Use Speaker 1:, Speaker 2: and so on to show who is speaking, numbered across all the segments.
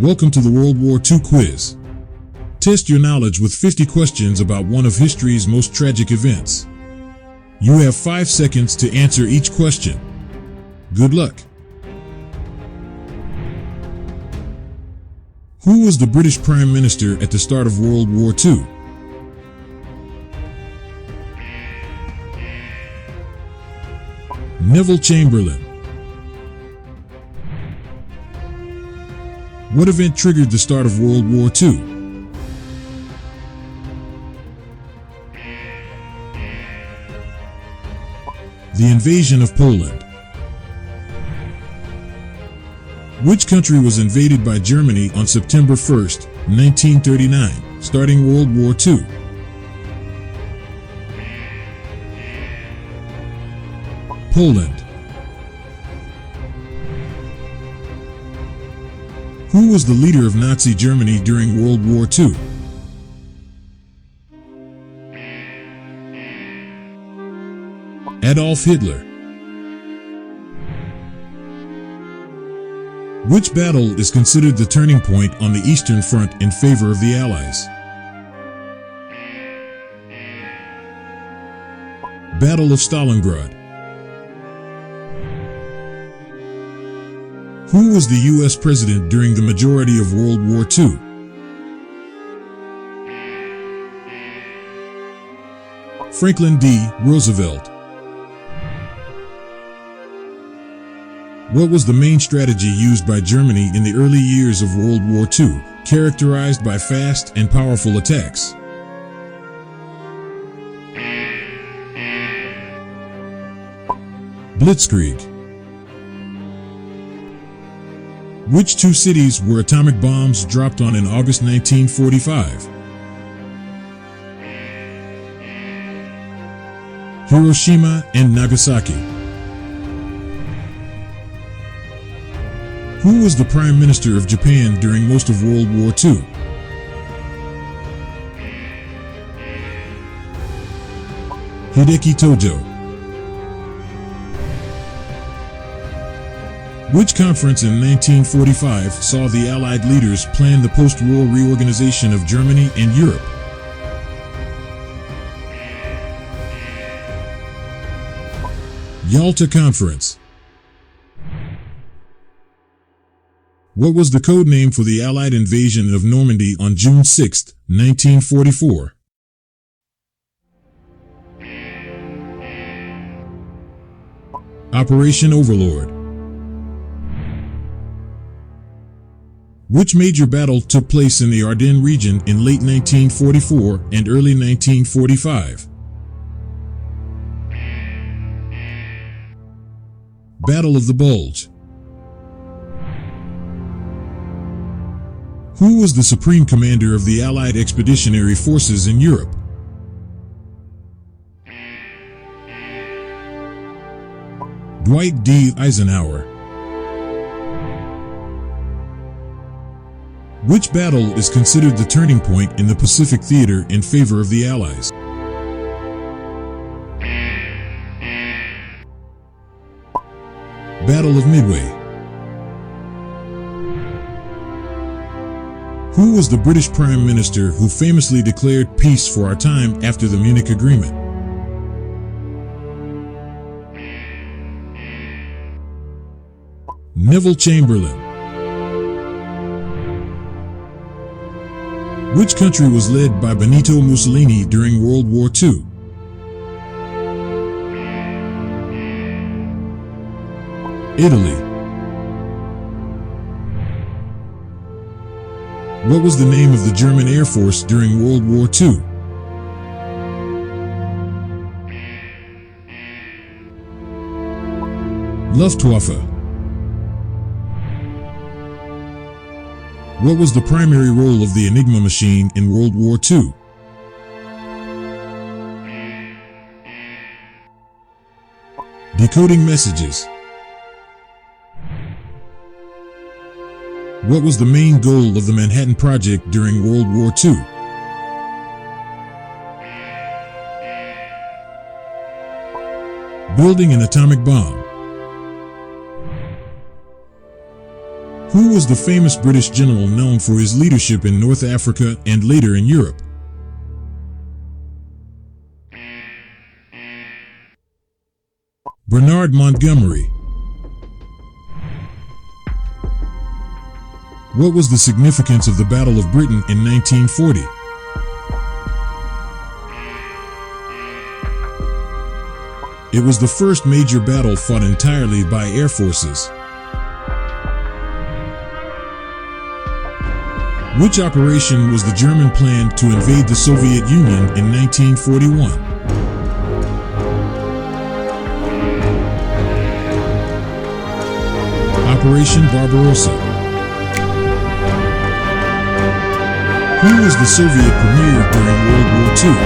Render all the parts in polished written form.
Speaker 1: Welcome to the World War II quiz. Test your knowledge with 50 questions about one of history's most tragic events. You have 5 seconds to answer each question. Good luck. Who was the British Prime Minister at the start of World War II? Neville Chamberlain. What event triggered the start of World War II? The invasion of Poland. Which country was invaded by Germany on September 1st, 1939, starting World War II? Poland. Who was the leader of Nazi Germany during World War II? Adolf Hitler. Which battle is considered the turning point on the Eastern Front in favor of the Allies? Battle of Stalingrad. Who was the U.S. president during the majority of World War II? Franklin D. Roosevelt. What was the main strategy used by Germany in the early years of World War II, characterized by fast and powerful attacks? Blitzkrieg. Which 2 cities were atomic bombs dropped on in August 1945? Hiroshima and Nagasaki. Who was the Prime Minister of Japan during most of World War II? Hideki Tojo. Which conference in 1945 saw the Allied leaders plan the post-war reorganization of Germany and Europe? Yalta Conference. What was the code name for the Allied invasion of Normandy on June 6, 1944? Operation Overlord. Which major battle took place in the Ardennes region in late 1944 and early 1945? Battle of the Bulge. Who was the supreme commander of the Allied expeditionary forces in Europe? Dwight D. Eisenhower. Which battle is considered the turning point in the Pacific Theater in favor of the Allies? Battle of Midway. Who was the British Prime Minister who famously declared peace for our time after the Munich Agreement? Neville Chamberlain. Which country was led by Benito Mussolini during World War II? Italy. What was the name of the German Air Force during World War II? Luftwaffe. What was the primary role of the Enigma machine in World War II? Decoding messages. What was the main goal of the Manhattan Project during World War II? Building an atomic bomb. Who was the famous British general known for his leadership in North Africa and later in Europe? Bernard Montgomery. What was the significance of the Battle of Britain in 1940? It was the first major battle fought entirely by air forces. Which operation was the German plan to invade the Soviet Union in 1941? Operation Barbarossa. Who was the Soviet premier during World War II?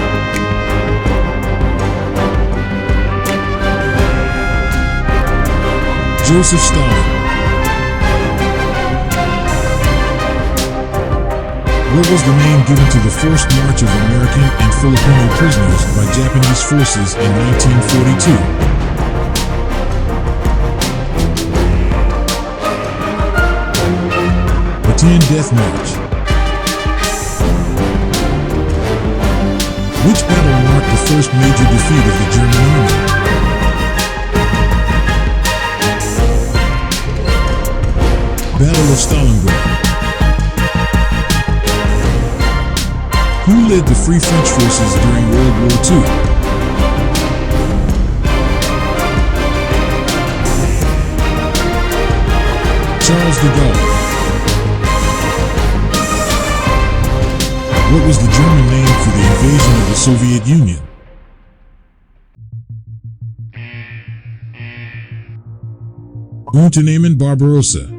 Speaker 1: Joseph Stalin. What was the name given to the forced march of American and Filipino prisoners by Japanese forces in 1942? Bataan Death March. Which battle marked the first major defeat of the German army? Battle of Stalingrad. Who led the Free French forces during World War II? Charles de Gaulle. What was the German name for the invasion of the Soviet Union? Unternehmen Barbarossa.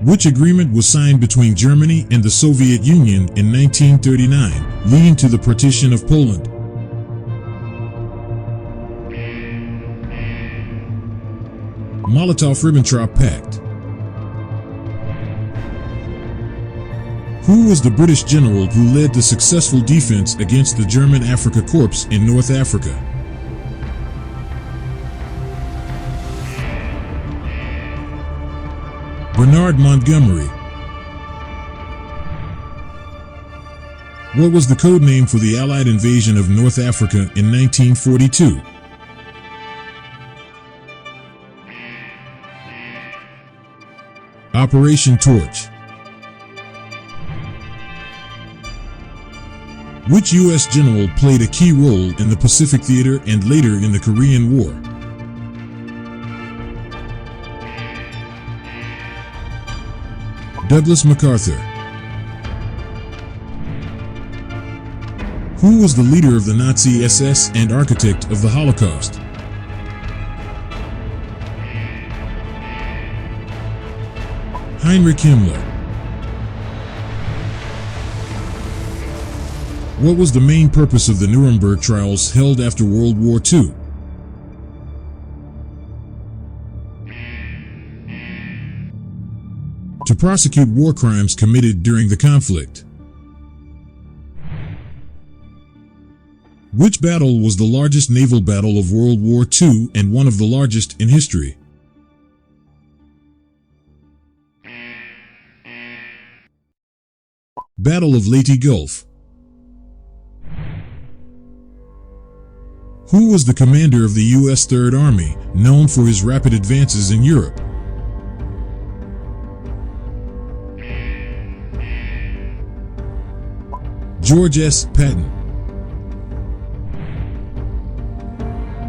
Speaker 1: Which agreement was signed between Germany and the Soviet Union in 1939, leading to the partition of Poland? Molotov-Ribbentrop Pact. Who was the British general who led the successful defense against the German Afrika Korps in North Africa? Bernard Montgomery. What was the code name for the Allied invasion of North Africa in 1942? Operation Torch. Which U.S. general played a key role in the Pacific Theater and later in the Korean War? Douglas MacArthur. Who was the leader of the Nazi SS and architect of the Holocaust? Heinrich Himmler. What was the main purpose of the Nuremberg trials held after World War II? To prosecute war crimes committed during the conflict. Which battle was the largest naval battle of World War II and one of the largest in history? Battle of Leyte Gulf. Who was the commander of the U.S. Third Army, known for his rapid advances in Europe? George S. Patton.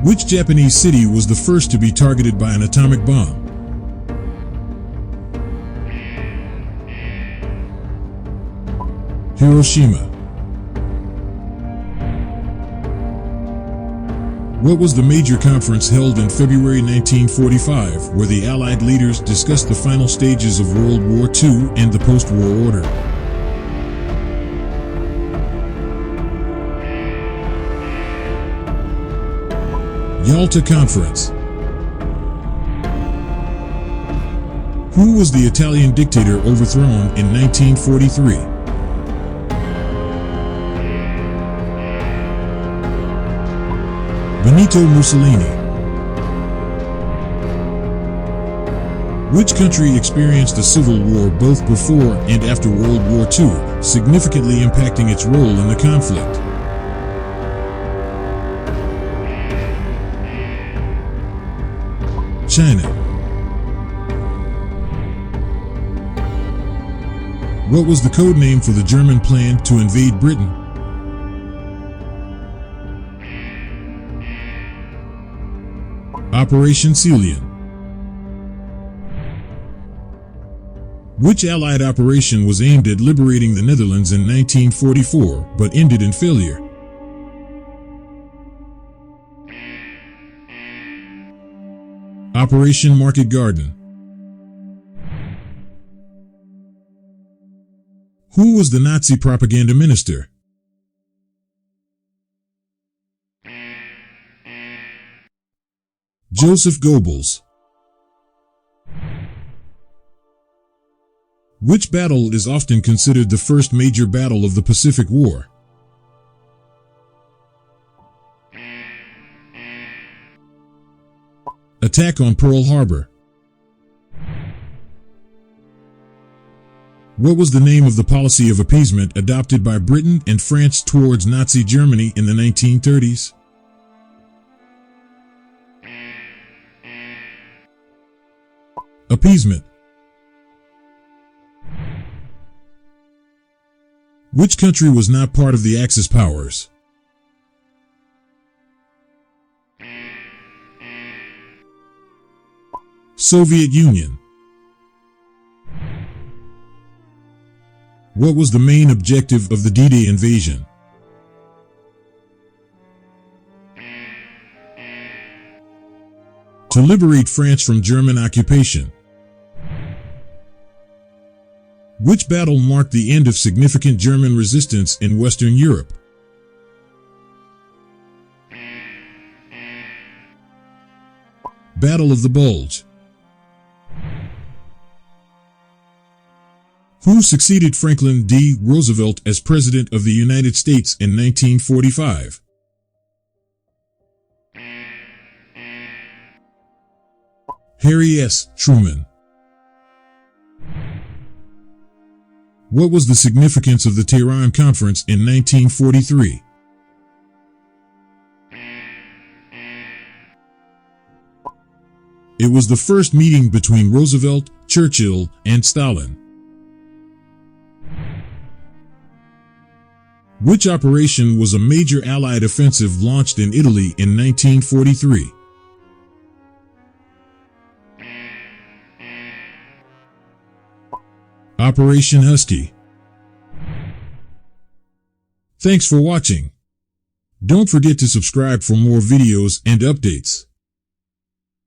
Speaker 1: Which Japanese city was the first to be targeted by an atomic bomb? Hiroshima. What was the major conference held in February 1945 where the Allied leaders discussed the final stages of World War II and the post-war order? Yalta Conference. Who was the Italian dictator overthrown in 1943? Benito Mussolini. Which country experienced a civil war both before and after World War II, significantly impacting its role in the conflict? China. What was the code name for the German plan to invade Britain? Operation Celian. Which Allied operation was aimed at liberating the Netherlands in 1944 but ended in failure? Operation Market Garden. Who was the Nazi propaganda minister? Joseph Goebbels. Which battle is often considered the first major battle of the Pacific War? Attack on Pearl Harbor. What was the name of the policy of appeasement adopted by Britain and France towards Nazi Germany in the 1930s? Appeasement. Which country was not part of the Axis powers? Soviet Union. What was the main objective of the D-Day invasion? To liberate France from German occupation. Which battle marked the end of significant German resistance in Western Europe? Battle of the Bulge. Who succeeded Franklin D. Roosevelt as President of the United States in 1945? Harry S. Truman. What was the significance of the Tehran Conference in 1943? It was the first meeting between Roosevelt, Churchill, and Stalin. Which operation was a major Allied offensive launched in Italy in 1943? Operation Husky. Thanks for watching. Don't forget to subscribe for more videos and updates.